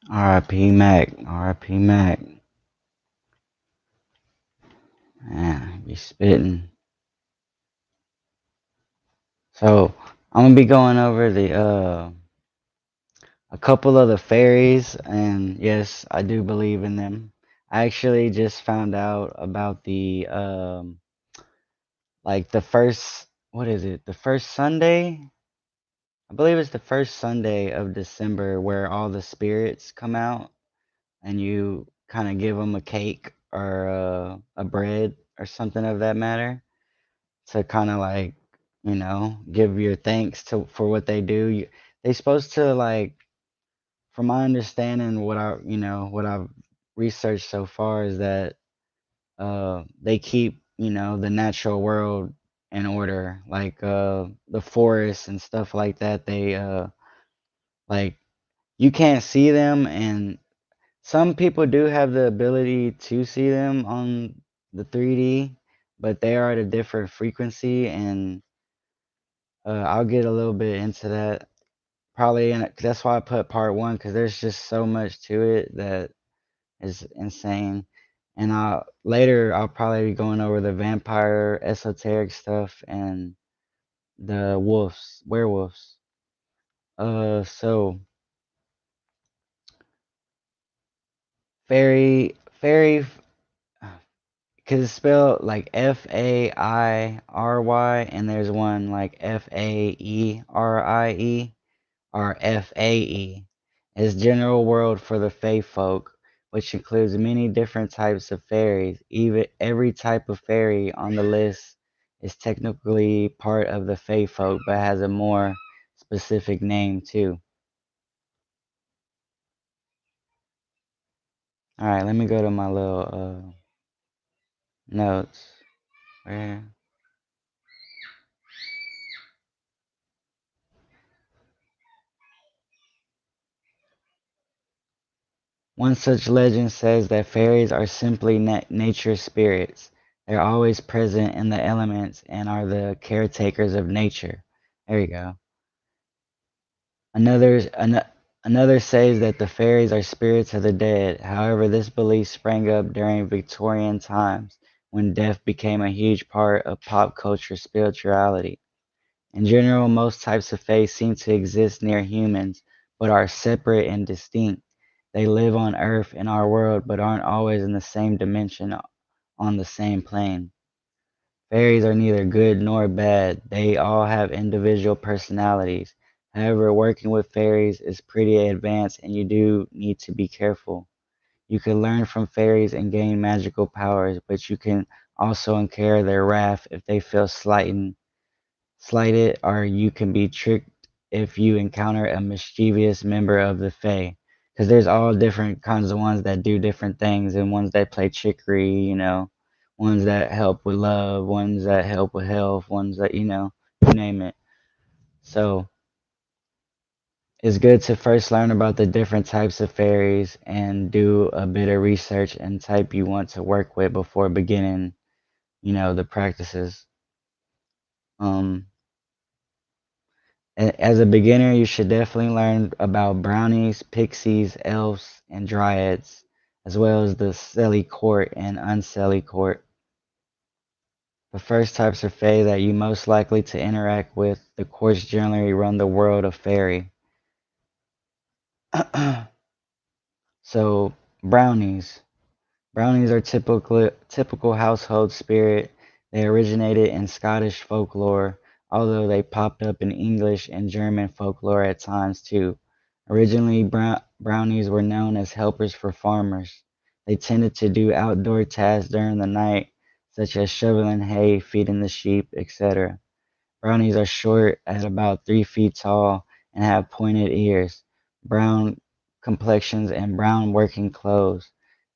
R.I.P. Mac. R.I.P. Mac. Man, be spitting. So I'm gonna be going over the a couple of the fairies, and yes, I do believe in them. I actually just found out about the like the first, what is it? The first Sunday? I believe it's the first Sunday of December where all the spirits come out and you kind of give them a cake or a bread or something of that matter to kind of like, give your thanks to for what they do. They supposed to like, from my understanding, what I've researched so far is that they keep, the natural world in order, like the forests and stuff like that. They like you can't see them, and some people do have the ability to see them on the 3D, but they are at a different frequency, and I'll get a little bit into that probably, and that's why I put part one because there's just so much to it that is insane. And I'll probably be going over the vampire esoteric stuff and the werewolves. So fairy, because it's spelled like Fairy, and there's one like Faerie or Fae, is general word for the fae folk, which includes many different types of fairies. Even every type of fairy on the list is technically part of the fae folk, but has a more specific name too. All right, let me go to my little notes. Where? One such legend says that fairies are simply nature spirits. They're always present in the elements and are the caretakers of nature. There you go. Another says that the fairies are spirits of the dead. However, this belief sprang up during Victorian times when death became a huge part of pop culture spirituality. In general, most types of fae seem to exist near humans, but are separate and distinct. They live on Earth in our world, but aren't always in the same dimension on the same plane. Fairies are neither good nor bad. They all have individual personalities. However, working with fairies is pretty advanced and you do need to be careful. You can learn from fairies and gain magical powers, but you can also incur their wrath if they feel slighted, or you can be tricked if you encounter a mischievous member of the Fae. Because there's all different kinds of ones that do different things, and ones that play trickery, ones that help with love, ones that help with health, ones that, you name it. So it's good to first learn about the different types of fairies and do a bit of research and type you want to work with before beginning, the practices. Um, as a beginner, you should definitely learn about brownies, pixies, elves, and dryads, as well as the Selly Court and Unselly Court. The first types of fae that you most likely to interact with, the courts generally run the world of fairy. So, brownies. Brownies are typical household spirit. They originated in Scottish folklore, although they popped up in English and German folklore at times too. Originally, brownies were known as helpers for farmers. They tended to do outdoor tasks during the night, such as shoveling hay, feeding the sheep, etc. Brownies are short at about 3 feet tall and have pointed ears, brown complexions, and brown working clothes.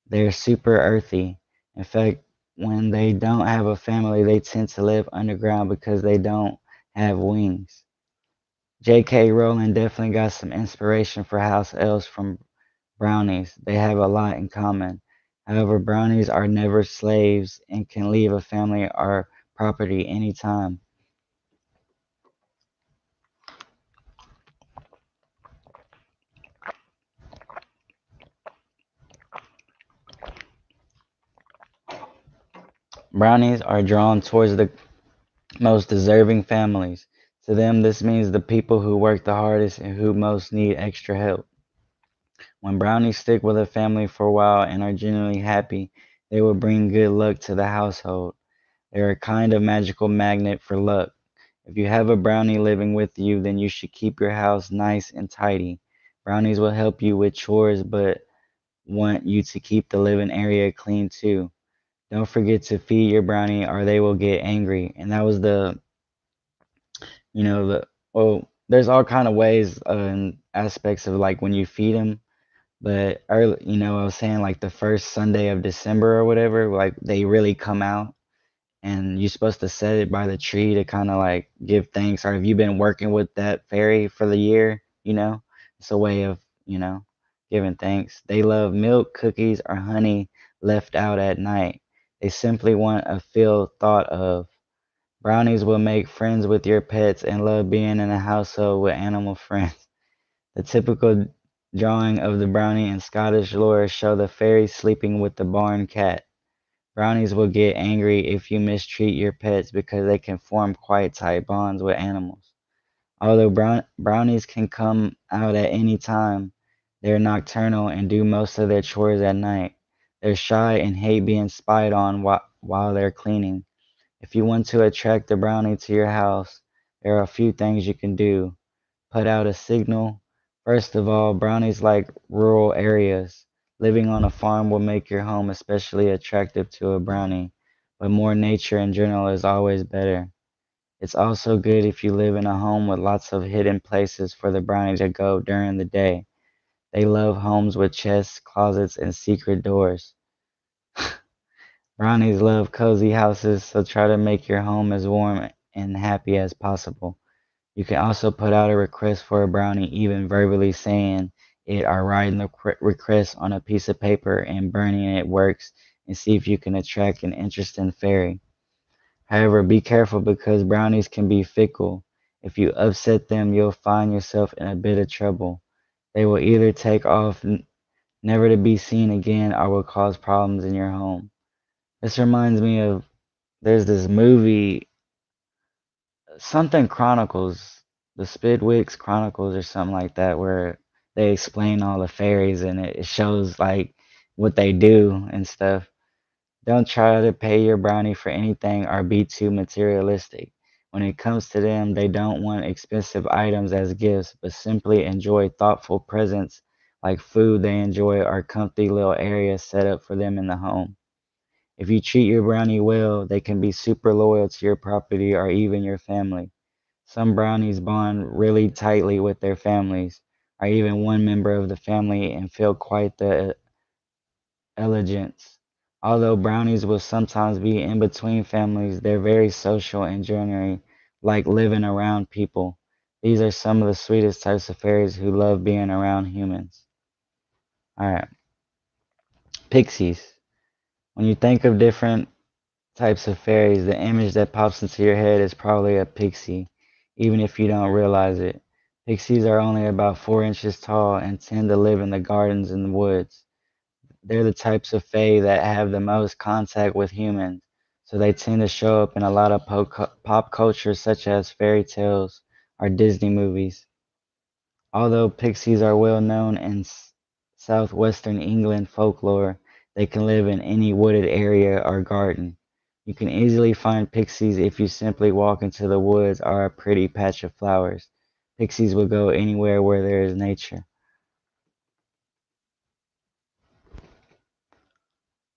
They're super earthy. In fact, when they don't have a family, they tend to live underground because they don't have wings. J.K. Rowling definitely got some inspiration for house elves from brownies. They have a lot in common. However, brownies are never slaves and can leave a family or property anytime. Brownies are drawn towards the most deserving families. To them, this means the people who work the hardest and who most need extra help. When brownies stick with a family for a while and are genuinely happy, they will bring good luck to the household. They're a kind of magical magnet for luck. If you have a brownie living with you, then you should keep your house nice and tidy. Brownies will help you with chores, but want you to keep the living area clean too. Don't forget to feed your brownie or they will get angry. And that was well, there's all kind of ways and aspects of like when you feed them. But early, I was saying like the first Sunday of December or whatever, like they really come out and you're supposed to set it by the tree to kind of like give thanks. Or if you've been working with that fairy for the year, it's a way of, you know, giving thanks. They love milk, cookies, or honey left out at night. They simply want a feel thought of. Brownies will make friends with your pets and love being in a household with animal friends. The typical drawing of the brownie in Scottish lore show the fairy sleeping with the barn cat. Brownies will get angry if you mistreat your pets because they can form quite tight bonds with animals. Although brownies can come out at any time, they're nocturnal and do most of their chores at night. They're shy and hate being spied on while they're cleaning. If you want to attract the brownie to your house, there are a few things you can do. Put out a signal. First of all, brownies like rural areas. Living on a farm will make your home especially attractive to a brownie, but more nature in general is always better. It's also good if you live in a home with lots of hidden places for the brownie to go during the day. They love homes with chests, closets, and secret doors. Brownies love cozy houses, so try to make your home as warm and happy as possible. You can also put out a request for a brownie, even verbally saying it or writing the request on a piece of paper and burning it works and see if you can attract an interesting fairy. However, be careful because brownies can be fickle. If you upset them, you'll find yourself in a bit of trouble. They will either take off never to be seen again or will cause problems in your home. This reminds me of there's this movie something Chronicles, the Spidwicks Chronicles or something like that, where they explain all the fairies and it shows like what they do and stuff. Don't try to pay your brownie for anything or be too materialistic. When it comes to them, they don't want expensive items as gifts, but simply enjoy thoughtful presents like food they enjoy or comfy little areas set up for them in the home. If you treat your brownie well, they can be super loyal to your property or even your family. Some brownies bond really tightly with their families, or even one member of the family, and feel quite the elegance. Although brownies will sometimes be in between families, they're very social and generally like living around people. These are some of the sweetest types of fairies who love being around humans. Alright, pixies. When you think of different types of fairies, the image that pops into your head is probably a pixie, even if you don't realize it. Pixies are only about 4 inches tall and tend to live in the gardens and the woods. They're the types of fae that have the most contact with humans, so they tend to show up in a lot of pop culture, such as fairy tales or Disney movies. Although pixies are well known in southwestern England folklore, they can live in any wooded area or garden. You can easily find pixies if you simply walk into the woods or a pretty patch of flowers. Pixies will go anywhere where there is nature.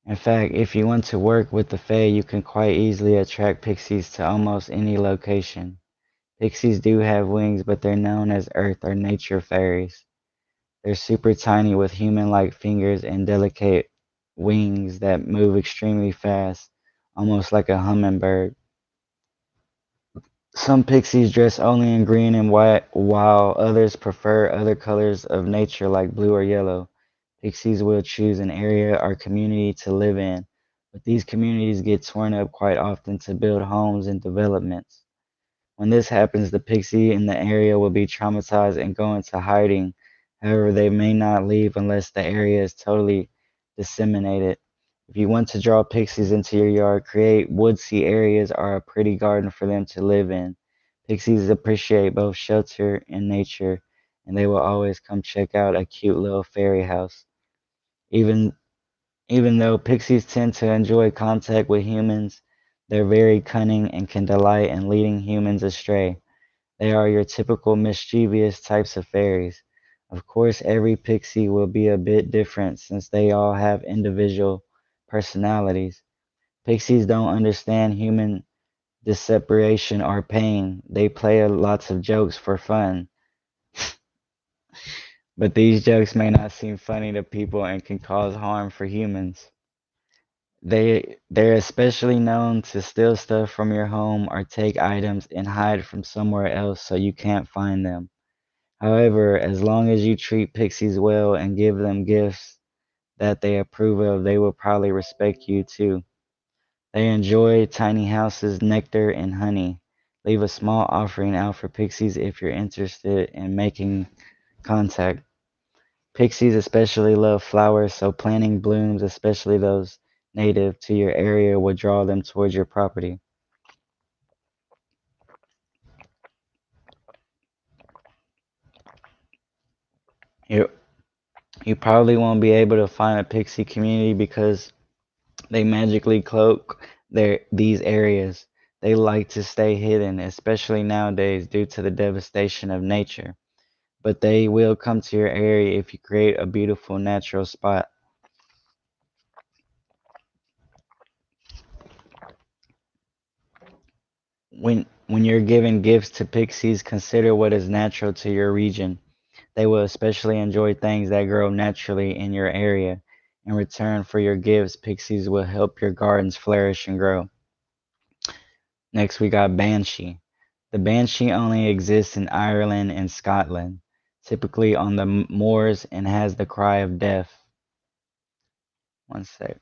In fact, if you want to work with the Fae, you can quite easily attract pixies to almost any location. Pixies do have wings, but they're known as earth or nature fairies. They're super tiny with human-like fingers and delicate wings that move extremely fast, almost like a hummingbird. Some pixies dress only in green and white, while others prefer other colors of nature like blue or yellow. Pixies will choose an area or community to live in, but these communities get torn up quite often to build homes and developments. When this happens, the pixie in the area will be traumatized and go into hiding. However, they may not leave unless the area is totally disseminated. If you want to draw pixies into your yard, create woodsy areas or a pretty garden for them to live in. Pixies appreciate both shelter and nature, and they will always come check out a cute little fairy house. Even even though pixies tend to enjoy contact with humans, they're very cunning and can delight in leading humans astray. They are your typical mischievous types of fairies. Of course, every pixie will be a bit different since they all have individual personalities. Pixies don't understand human disseparation or pain. They play lots of jokes for fun, but these jokes may not seem funny to people and can cause harm for humans. They're especially known to steal stuff from your home or take items and hide from somewhere else so you can't find them. However, as long as you treat pixies well and give them gifts that they approve of, they will probably respect you too. They enjoy tiny houses, nectar, and honey. Leave a small offering out for pixies if you're interested in making contact. Pixies especially love flowers, so planting blooms, especially those native to your area, will draw them towards your property. You, you probably won't be able to find a pixie community because they magically cloak these areas. They like to stay hidden, especially nowadays due to the devastation of nature. But they will come to your area if you create a beautiful natural spot. When you're giving gifts to pixies, consider what is natural to your region. They will especially enjoy things that grow naturally in your area. In return for your gifts, pixies will help your gardens flourish and grow. Next, we got Banshee. The Banshee only exists in Ireland and Scotland, typically on the moors, and has the cry of death. One sec.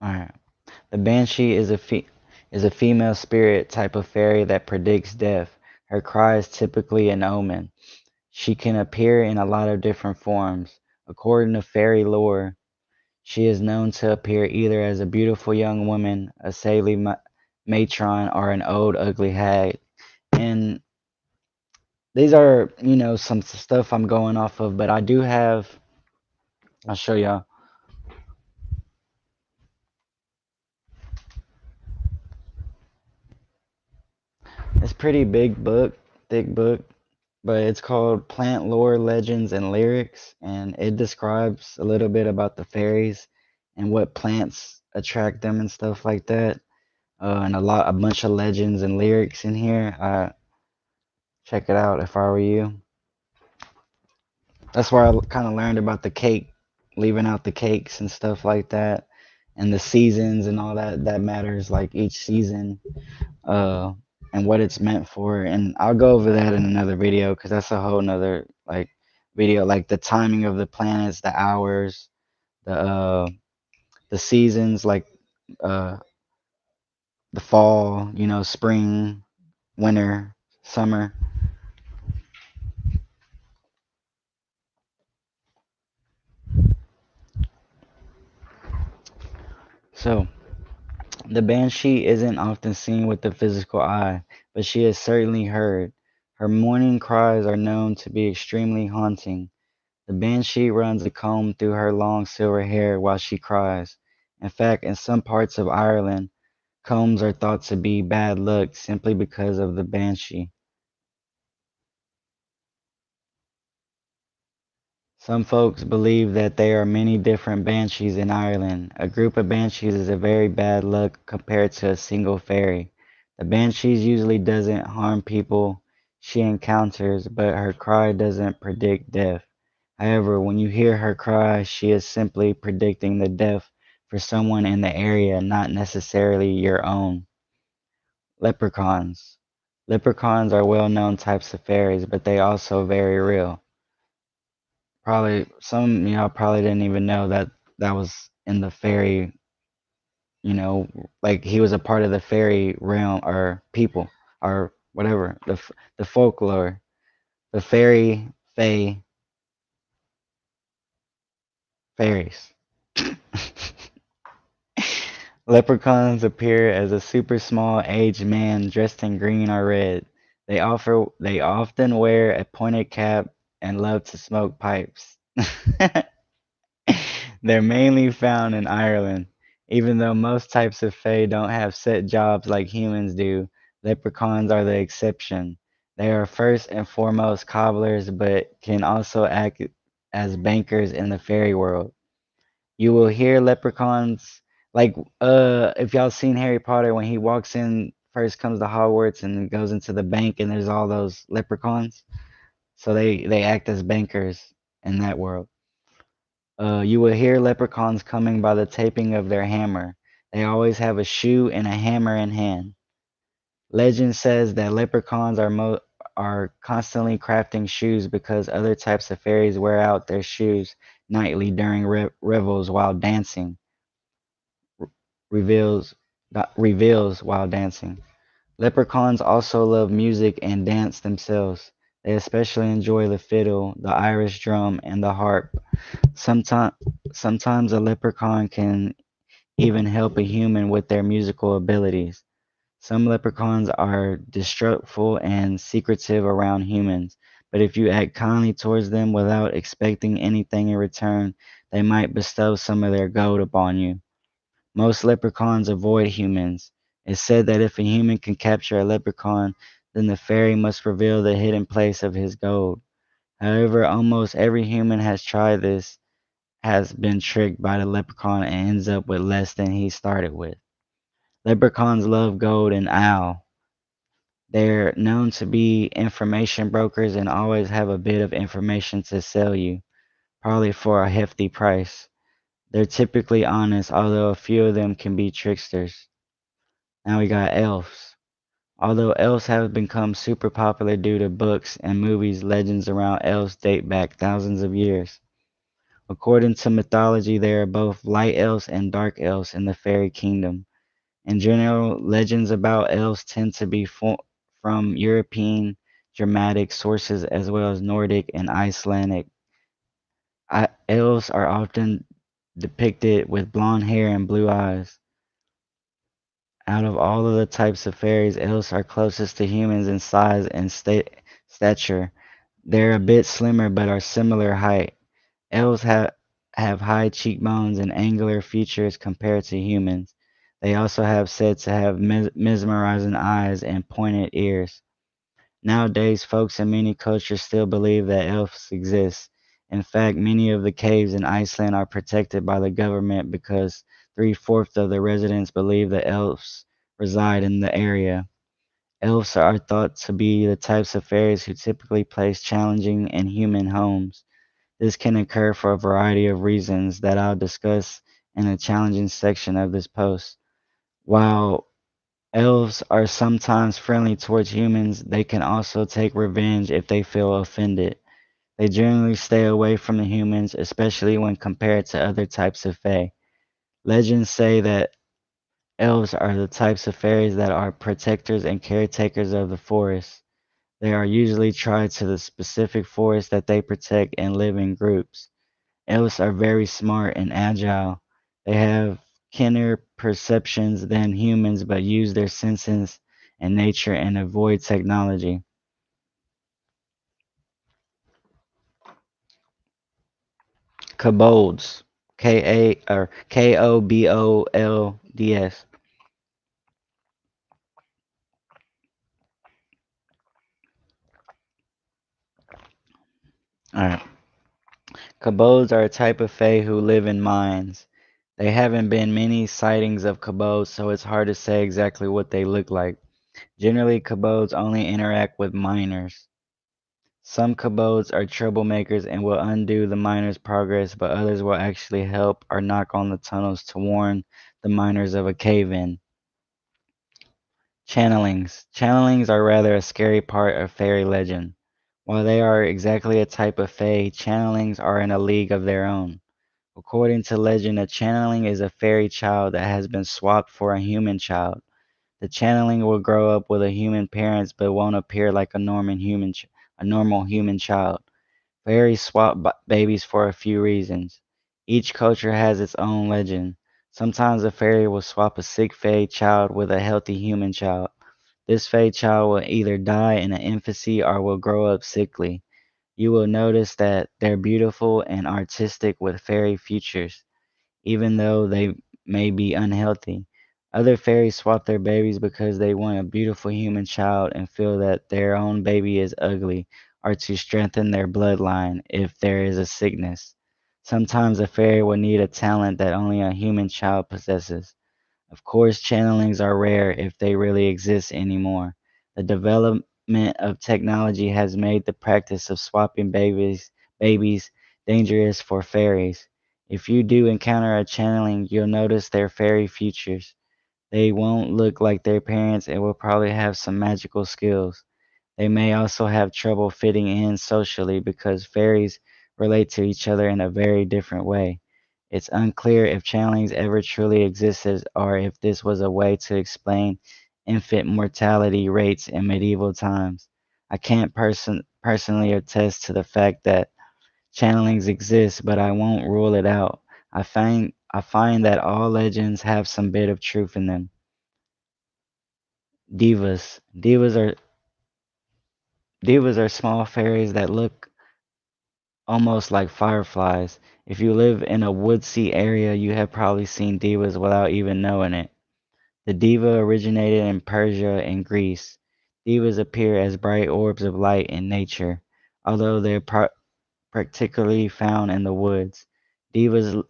Alright. The Banshee is a female spirit type of fairy that predicts death. Her cry is typically an omen. She can appear in a lot of different forms. According to fairy lore, she is known to appear either as a beautiful young woman, a saintly matron, or an old ugly hag. And these are, some stuff I'm going off of, but I do have, I'll show y'all. It's pretty big book, thick book, but it's called Plant Lore, Legends, and Lyrics, and it describes a little bit about the fairies. and what plants attract them and stuff like that. And a bunch of legends and lyrics in here. Check it out if I were you. That's where I kind of learned about the cake, leaving out the cakes and stuff like that, and the seasons and all that that matters, like each season, uh, and what it's meant for. And I'll go over that in another video because that's a whole nother like video, like the timing of the planets, the hours, the seasons, like uh the fall, spring, winter, summer. So the banshee isn't often seen with the physical eye, but she is certainly heard. Her mourning cries are known to be extremely haunting. The banshee runs a comb through her long silver hair while she cries. In fact, in some parts of Ireland, combs are thought to be bad luck simply because of the banshee. Some folks believe that there are many different banshees in Ireland. A group of banshees is a very bad luck compared to a single fairy. The banshee usually doesn't harm people she encounters, but her cry doesn't predict death. However, when you hear her cry, she is simply predicting the death for someone in the area, not necessarily your own. Leprechauns. Leprechauns are well-known types of fairies, but they also very real. Probably some of y'all probably didn't even know that that was in the fairy, like he was a part of the fairy realm or people or whatever, the folklore, the fairy, fairies. Leprechauns appear as a super small aged man dressed in green or red. They often wear a pointed cap and love to smoke pipes. They're mainly found in Ireland. Even though most types of fae don't have set jobs like humans do, leprechauns are the exception. They are first and foremost cobblers, but can also act as bankers in the fairy world. You will hear leprechauns like if y'all seen Harry Potter when he walks in first comes to Hogwarts and goes into the bank and there's all those leprechauns. So they act as bankers in that world. You will hear leprechauns coming by the taping of their hammer. They always have a shoe and a hammer in hand. Legend says that leprechauns are constantly crafting shoes because other types of fairies wear out their shoes nightly during revels while dancing. Reveals reveals while dancing. Leprechauns also love music and dance themselves. They especially enjoy the fiddle, the Irish drum, and the harp. Sometimes, sometimes a leprechaun can even help a human with their musical abilities. Some leprechauns are distrustful and secretive around humans, but if you act kindly towards them without expecting anything in return, they might bestow some of their gold upon you. Most leprechauns avoid humans. It's said that if a human can capture a leprechaun, then the fairy must reveal the hidden place of his gold. However, almost every human has tried this has been tricked by the leprechaun and ends up with less than he started with. Leprechauns love gold and owl. They're known to be information brokers and always have a bit of information to sell you, probably for a hefty price. They're typically honest, although a few of them can be tricksters. Now we got elves. Although elves have become super popular due to books and movies, legends around elves date back thousands of years. According to mythology, there are both light elves and dark elves in the fairy kingdom. In general, legends about elves tend to be from European dramatic sources as well as Nordic and Icelandic. Elves are often depicted with blonde hair and blue eyes. Out of all of the types of fairies, elves are closest to humans in size and stature. They're a bit slimmer but are similar height. Elves have high cheekbones and angular features compared to humans. They also have said to have mesmerizing eyes and pointed ears. Nowadays, folks in many cultures still believe that elves exist, In fact, many of the caves in Iceland are protected by the government because three-fourths of the residents believe the elves reside in the area. Elves are thought to be the types of fairies who typically place challenging and human homes. This can occur for a variety of reasons that I'll discuss in the challenging section of this post. While elves are sometimes friendly towards humans, they can also take revenge if they feel offended. They generally stay away from the humans, especially when compared to other types of fae. Legends say that elves are the types of fairies that are protectors and caretakers of the forest. They are usually tied to the specific forest that they protect and live in groups. Elves are very smart and agile. They have keener perceptions than humans but use their senses and nature and avoid technology. Kobolds. Kobolds. Alright. Kobolds are a type of fae who live in mines. There haven't been many sightings of kobolds, so it's hard to say exactly what they look like. Generally, kobolds only interact with miners. Some kobolds are troublemakers and will undo the miners' progress, but others will actually help or knock on the tunnels to warn the miners of a cave-in. Channelings. Channelings are rather a scary part of fairy legend. While they are exactly a type of fae, channelings are in a league of their own. According to legend, a channeling is a fairy child that has been swapped for a human child. The channeling will grow up with a human parents but won't appear like a normal human child. Fairies swap babies for a few reasons. Each culture has its own legend. Sometimes a fairy will swap a sick fae child with a healthy human child. This fae child will either die in infancy or will grow up sickly. You will notice that they're beautiful and artistic with fairy features even though they may be unhealthy. Other fairies swap their babies because they want a beautiful human child and feel that their own baby is ugly, or to strengthen their bloodline if there is a sickness. Sometimes a fairy will need a talent that only a human child possesses. Of course, channelings are rare if they really exist anymore. The development of technology has made the practice of swapping babies dangerous for fairies. If you do encounter a channeling, you'll notice their fairy features. They won't look like their parents and will probably have some magical skills. They may also have trouble fitting in socially because fairies relate to each other in a very different way. It's unclear if channelings ever truly existed or if this was a way to explain infant mortality rates in medieval times. I can't personally attest to the fact that channelings exist, but I won't rule it out. I find that all legends have some bit of truth in them. Divas. Divas are small fairies that look almost like fireflies. If you live in a woodsy area, you have probably seen divas without even knowing it. The diva originated in Persia and Greece. Divas appear as bright orbs of light in nature, although they're particularly found in the woods. Divas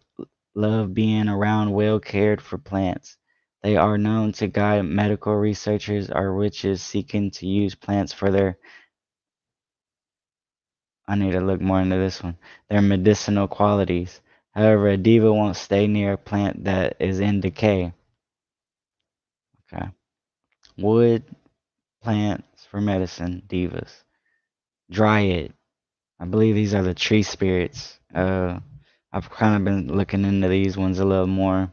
love being around well cared for plants. They are known to guide medical researchers or witches seeking to use plants for their I need to look more into this one. Their medicinal qualities. However, a diva won't stay near a plant that is in decay. Okay. Wood, plants for medicine, divas. Dryad. I believe these are the tree spirits. I've kind of been looking into these ones a little more.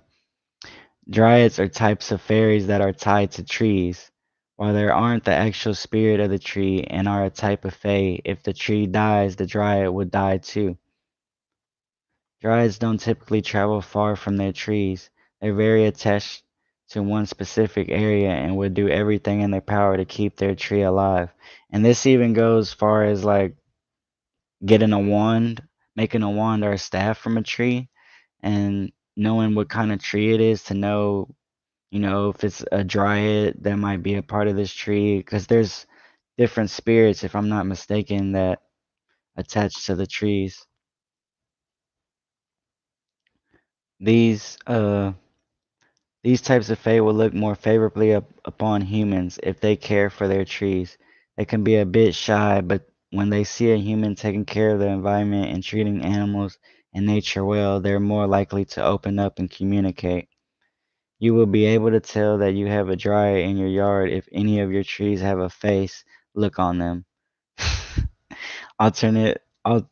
Dryads are types of fairies that are tied to trees. While they aren't the actual spirit of the tree and are a type of fae, if the tree dies, the dryad would die too. Dryads don't typically travel far from their trees. They're very attached to one specific area and would do everything in their power to keep their tree alive. And this even goes far as like getting a wand, making a wand or a staff from a tree, and knowing what kind of tree it is to know, if it's a dryad that might be a part of this tree, because there's different spirits, if I'm not mistaken, that attach to the trees. These these types of fae will look more favorably upon humans if they care for their trees. They can be a bit shy, but when they see a human taking care of the environment and treating animals and nature well, they're more likely to open up and communicate. You will be able to tell that you have a dryer in your yard if any of your trees have a face look on them. Alternate, al-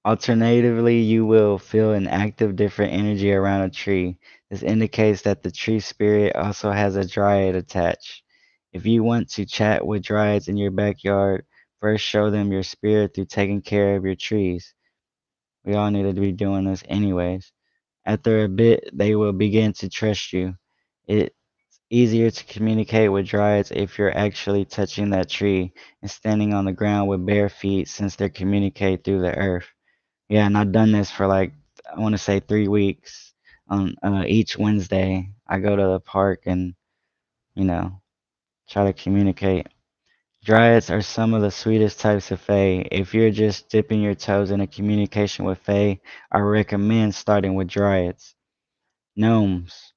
Alternatively, you will feel an active different energy around a tree. This indicates that the tree spirit also has a dryad attached. If you want to chat with dryads in your backyard, first show them your spirit through taking care of your trees. We all need to be doing this anyways. After a bit, they will begin to trust you. It's easier to communicate with dryads if you're actually touching that tree and standing on the ground with bare feet since they communicate through the earth. Yeah, and I've done this for like I want to say 3 weeks. On each Wednesday, I go to the park and you know try to communicate. Dryads are some of the sweetest types of fae. If you're just dipping your toes in a communication with fae, I recommend starting with dryads. Gnomes.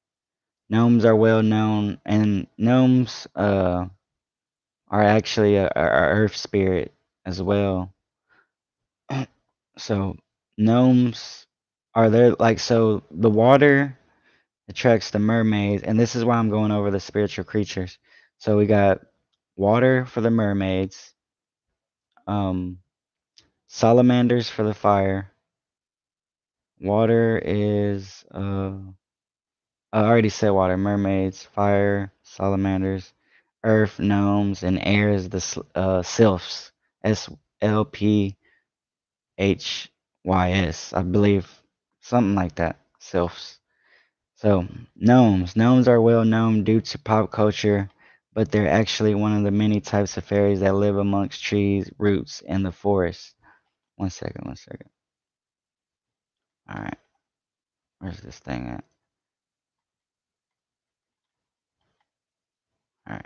Gnomes are well known, and gnomes are actually a earth spirit as well. So gnomes are there like so the water attracts the mermaids, and this is why I'm going over the spiritual creatures. So we got water for the mermaids, um, salamanders for the fire. Water is I already said water, mermaids, fire, salamanders, earth, gnomes, and air is the sylphs. SLPHYS, I believe, something like that. Sylphs. So, gnomes. Gnomes are well known due to pop culture, but they're actually one of the many types of fairies that live amongst trees, roots, and the forest. One second, one second. Alright, where's this thing at? Alright.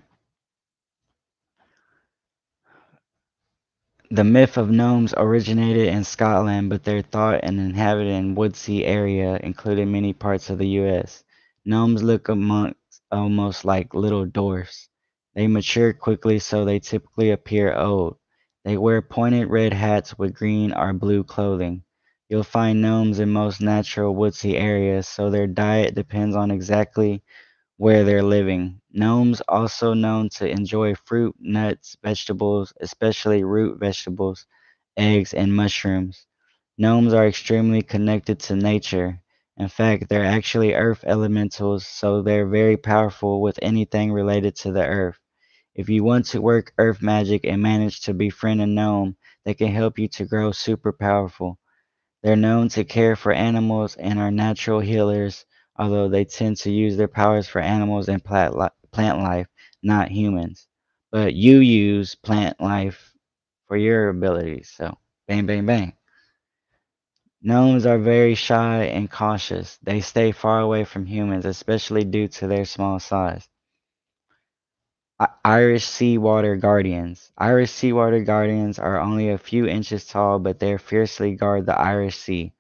The myth of gnomes originated in Scotland, but they're thought and inhabited in woodsy area, including many parts of the US. Gnomes look amongst almost like little dwarfs. They mature quickly, so they typically appear old. They wear pointed red hats with green or blue clothing. You'll find gnomes in most natural woodsy areas, so their diet depends on exactly where they're living. Gnomes also known to enjoy fruit, nuts, vegetables, especially root vegetables, eggs, and mushrooms. Gnomes are extremely connected to nature. In fact, they're actually earth elementals, so they're very powerful with anything related to the earth. If you want to work earth magic and manage to befriend a gnome, they can help you to grow super powerful. They're known to care for animals and are natural healers, although they tend to use their powers for animals and plant life, not humans. But you use plant life for your abilities, so bang, bang, bang. Gnomes are very shy and cautious. They stay far away from humans, especially due to their small size. Irish Seawater Guardians. Irish Seawater Guardians are only a few inches tall, but they fiercely guard the Irish Sea.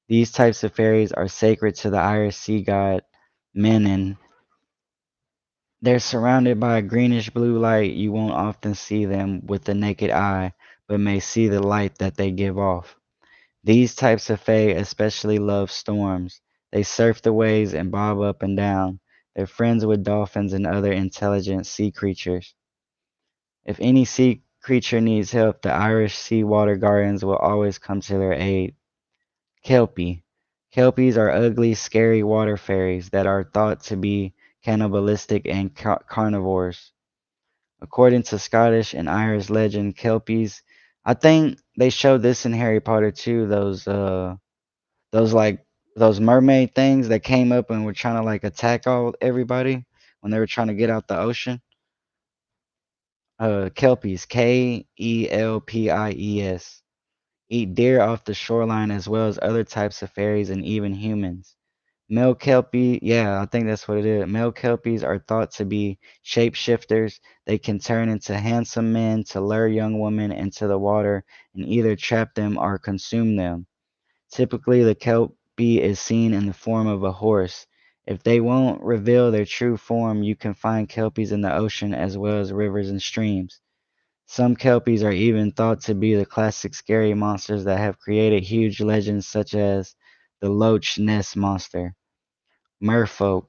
These types of fairies are sacred to the Irish sea god Menin. They're surrounded by a greenish blue light. You won't often see them with the naked eye, but may see the light that they give off. These types of fae especially love storms. They surf the waves and bob up and down. They're friends with dolphins and other intelligent sea creatures. If any sea creature needs help, the Irish sea water guardians will always come to their aid. Kelpie. Kelpies are ugly, scary water fairies that are thought to be cannibalistic and carnivores. According to Scottish and Irish legend, Kelpies, I think they showed this in Harry Potter too, those like those mermaid things that came up and were trying to like attack all everybody when they were trying to get out the ocean. Kelpies, Kelpies, eat deer off the shoreline as well as other types of fairies and even humans. Male kelpie, yeah, I think that's what it is. Male kelpies are thought to be shapeshifters. They can turn into handsome men to lure young women into the water and either trap them or consume them. Typically, the kelpie is seen in the form of a horse. If they won't reveal their true form, you can find kelpies in the ocean as well as rivers and streams. Some kelpies are even thought to be the classic scary monsters that have created huge legends such as the Loch Ness Monster. Merfolk.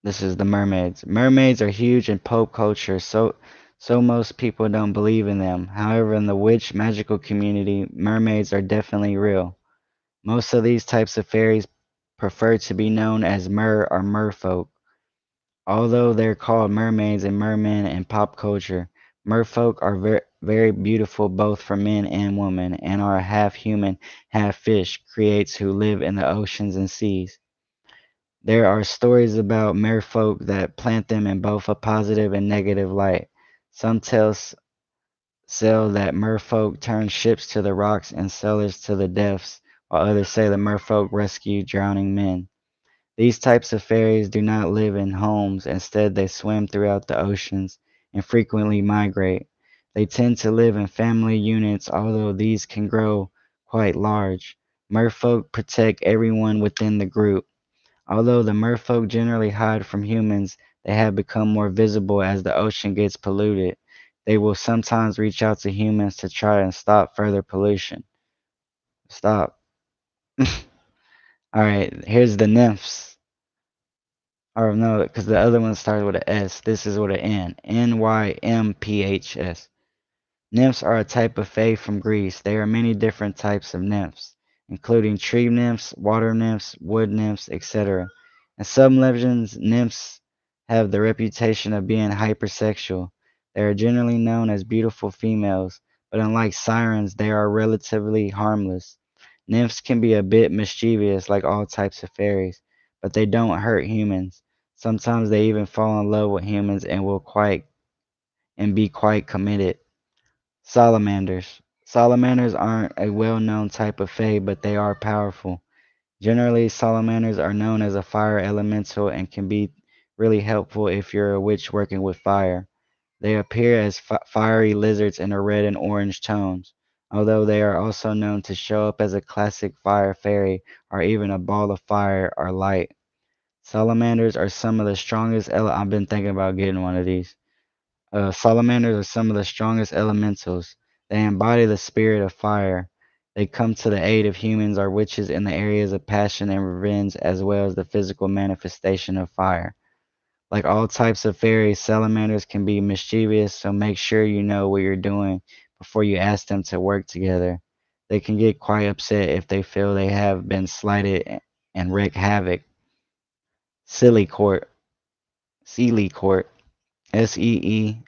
This is the mermaids. Mermaids are huge in pop culture, so most people don't believe in them. However, in the witch magical community, mermaids are definitely real. Most of these types of fairies prefer to be known as mer or merfolk. Although they're called mermaids and mermen in pop culture, merfolk are very beautiful both for men and women and are half human, half fish creates who live in the oceans and seas. There are stories about merfolk that plant them in both a positive and negative light. Some tales sell that merfolk turn ships to the rocks and sailors to the depths, while others say that merfolk rescue drowning men. These types of fairies do not live in homes, instead, they swim throughout the oceans and frequently migrate. They tend to live in family units, although these can grow quite large. Merfolk protect everyone within the group. Although the merfolk generally hide from humans, they have become more visible as the ocean gets polluted. They will sometimes reach out to humans to try and stop further pollution. Stop. Alright, here's the nymphs. Or no, because the other one started with an S. This is with an N. Nymphs. Nymphs are a type of fae from Greece. There are many different types of nymphs, including tree nymphs, water nymphs, wood nymphs, etc. In some legends, nymphs have the reputation of being hypersexual. They are generally known as beautiful females, but unlike sirens, they are relatively harmless. Nymphs can be a bit mischievous like all types of fairies, but they don't hurt humans. Sometimes they even fall in love with humans and be quite committed. Salamanders. Salamanders aren't a well-known type of fae, but they are powerful. Generally, salamanders are known as a fire elemental and can be really helpful if you're a witch working with fire. They appear as fiery lizards in a red and orange tones, although they are also known to show up as a classic fire fairy or even a ball of fire or light. Salamanders are some of the strongest. I've been thinking about getting one of these. Salamanders are some of the strongest elementals. They embody the spirit of fire. They come to the aid of humans or witches in the areas of passion and revenge, as well as the physical manifestation of fire. Like all types of fairies, salamanders can be mischievous, so make sure you know what you're doing before you ask them to work together. They can get quite upset if they feel they have been slighted and wreak havoc. Silly Court, Seelie Court, Seelie.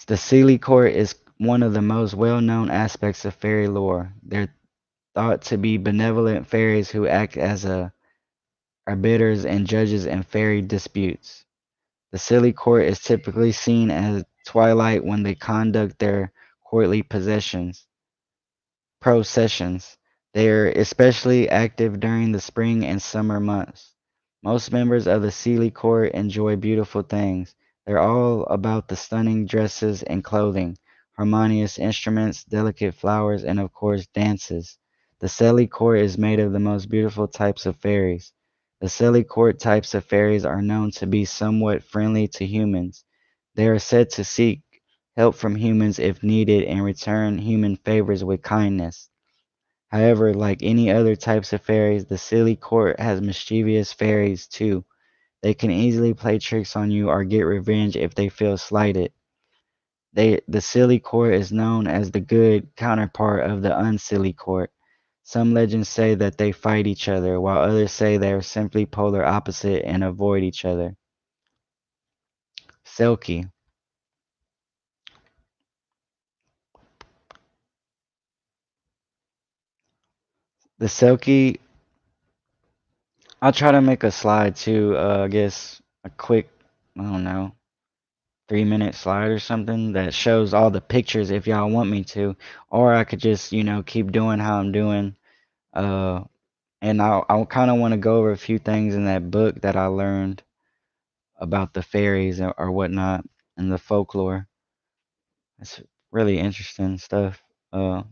The Seelie Court is one of the most well-known aspects of fairy lore. They're thought to be benevolent fairies who act as arbiters and judges in fairy disputes. The Silly Court is typically seen at twilight when they conduct their courtly processions. They are especially active during the spring and summer months. Most members of the Seelie Court enjoy beautiful things. They're all about the stunning dresses and clothing, harmonious instruments, delicate flowers, and of course dances. The Seelie Court is made of the most beautiful types of fairies. The Seelie Court types of fairies are known to be somewhat friendly to humans. They are said to seek help from humans if needed and return human favors with kindness. However, like any other types of fairies, the silly court has mischievous fairies too. They can easily play tricks on you or get revenge if they feel slighted. The silly court is known as the good counterpart of the unsilly court. Some legends say that they fight each other, while others say they are simply polar opposite and avoid each other. Selkie. The Selkie, I'll try to make a slide too, I guess a quick, I don't know, 3 minute slide or something that shows all the pictures if y'all want me to, or I could just keep doing how I'm doing. Uh, and I kind of want to go over a few things in that book that I learned about the fairies or whatnot and the folklore. It's really interesting stuff. Uh,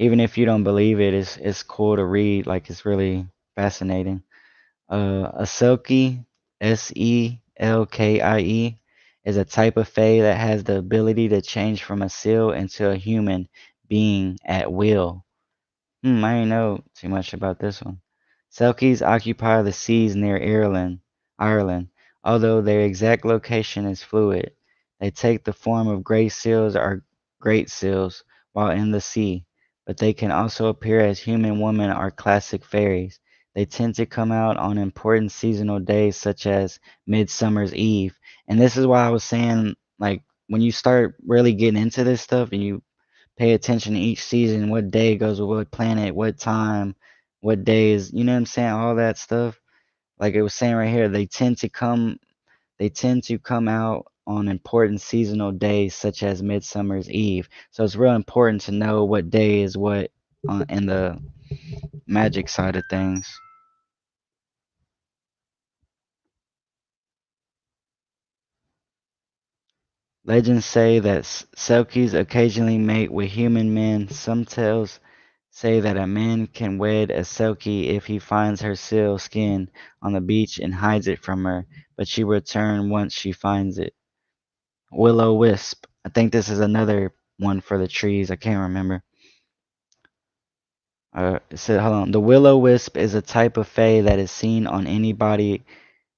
Even if you don't believe it, it's cool to read. Like it's really fascinating. A Selkie, Selkie, is a type of fae that has the ability to change from a seal into a human being at will. I didn't know too much about this one. Selkies occupy the seas near Ireland, although their exact location is fluid. They take the form of gray seals or great seals while in the sea, but they can also appear as human women or classic fairies. They tend to come out on important seasonal days such as Midsummer's Eve. And this is why I was saying, like, when you start really getting into this stuff and you pay attention to each season, what day goes with what planet, what time, what days, you know what I'm saying? All that stuff. Like it was saying right here, they tend to come out on important seasonal days such as Midsummer's Eve. So it's real important to know what day is what in the magic side of things. Legends say that Selkies occasionally mate with human men. Some tales say that a man can wed a Selkie if he finds her seal skin on the beach and hides it from her, but she will return once she finds it. Willow wisp. I think this is another one for the trees. I can't remember. It said, hold on. The willow wisp is a type of fae that is seen on any body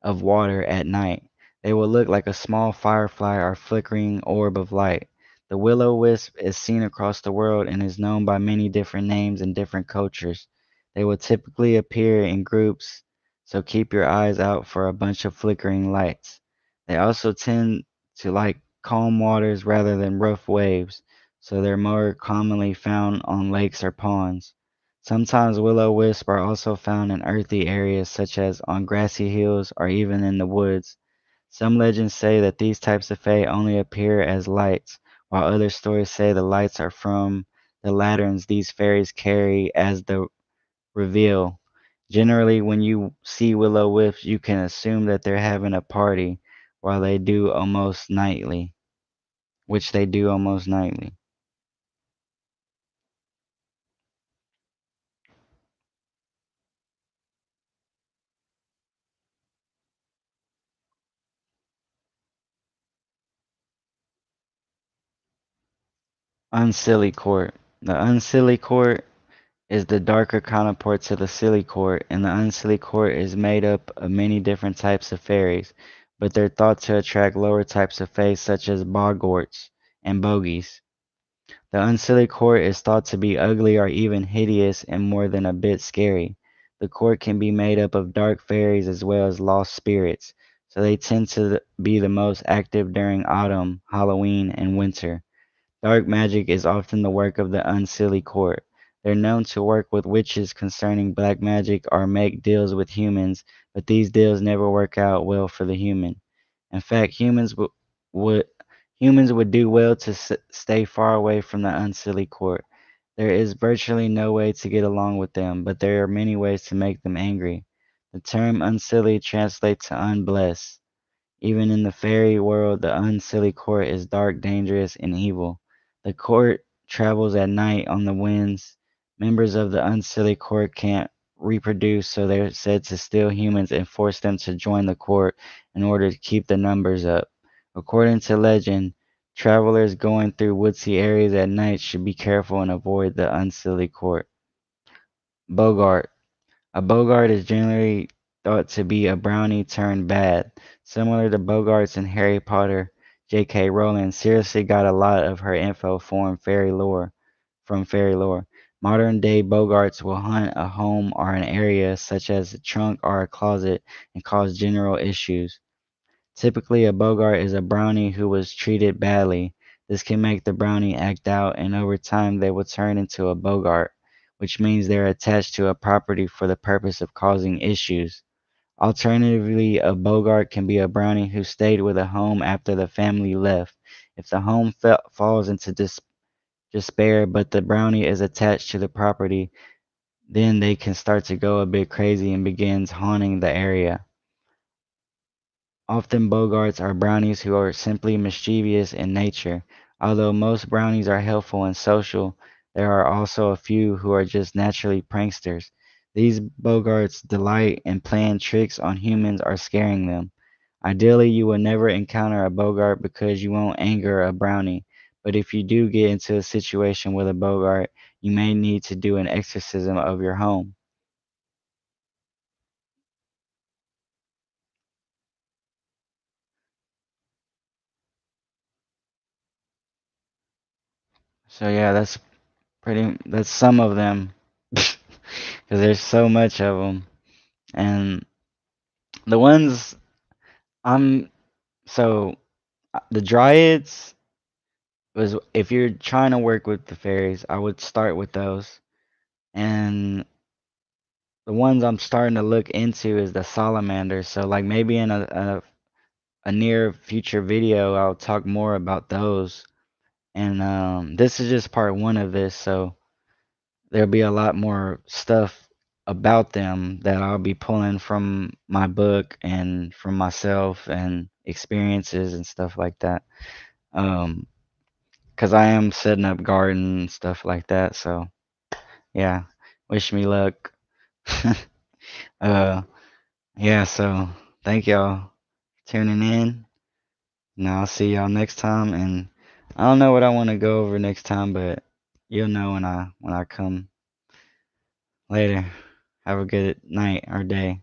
of water at night. They will look like a small firefly or flickering orb of light. The will-o'-wisp is seen across the world and is known by many different names in different cultures. They will typically appear in groups, so keep your eyes out for a bunch of flickering lights. They also tend to like calm waters rather than rough waves, so they're more commonly found on lakes or ponds. Sometimes will-o'-wisps are also found in earthy areas such as on grassy hills or even in the woods. Some legends say that these types of fae only appear as lights, while other stories say the lights are from the lanterns these fairies carry as the reveal. Generally, when you see will-o'-wisps, you can assume that they're having a party, while they do almost nightly, which they do almost nightly. Unsilly court. The unsilly court is the darker counterpart to the silly court, and the unsilly court is made up of many different types of fairies, but they're thought to attract lower types of fae such as bogorts and bogies. The unsilly court is thought to be ugly or even hideous and more than a bit scary. The court can be made up of dark fairies as well as lost spirits, so they tend to be the most active during autumn, Halloween, and winter. Dark magic is often the work of the Unsilly Court. They're known to work with witches concerning black magic or make deals with humans, but these deals never work out well for the human. In fact, would humans would do well to stay far away from the Unsilly Court. There is virtually no way to get along with them, but there are many ways to make them angry. The term unsilly translates to unblessed. Even in the fairy world, the unsilly court is dark, dangerous, and evil. The court travels at night on the winds. Members of the unsilly court can't reproduce, so they're said to steal humans and force them to join the court in order to keep the numbers up. According to legend, travelers going through woodsy areas at night should be careful and avoid the unsilly court. Bogart. A Bogart is generally thought to be a brownie turned bad. Similar to Bogarts in Harry Potter, J.K. Rowling seriously got a lot of her info from fairy lore. Modern day Bogarts will hunt a home or an area such as a trunk or a closet and cause general issues. Typically, a Bogart is a brownie who was treated badly. This can make the brownie act out, and over time they will turn into a Bogart, which means they're attached to a property for the purpose of causing issues. Alternatively, a Bogart can be a brownie who stayed with a home after the family left. If the home falls into despair, but the brownie is attached to the property, then they can start to go a bit crazy and begins haunting the area. Often Bogarts are brownies who are simply mischievous in nature. Although most brownies are helpful and social, there are also a few who are just naturally pranksters. These bogarts delight in playing tricks on humans or scaring them. Ideally, you will never encounter a bogart because you won't anger a brownie. But if you do get into a situation with a bogart, you may need to do an exorcism of your home. So yeah, that's some of them, because there's so much of them, and the ones I'm so the dryads was if you're trying to work with the fairies, I would start with those, and the ones I'm starting to look into is the salamanders. So like maybe in a near future video, I'll talk more about those. And this is just part one of this, so there'll be a lot more stuff about them that I'll be pulling from my book and from myself and experiences and stuff like that. Um, 'Cause I am setting up garden and stuff like that, so yeah, wish me luck. uh, yeah, so thank y'all for tuning in. And I'll see y'all next time. And I don't know what I want to go over next time, but you'll know when I come later. Have a good night or day.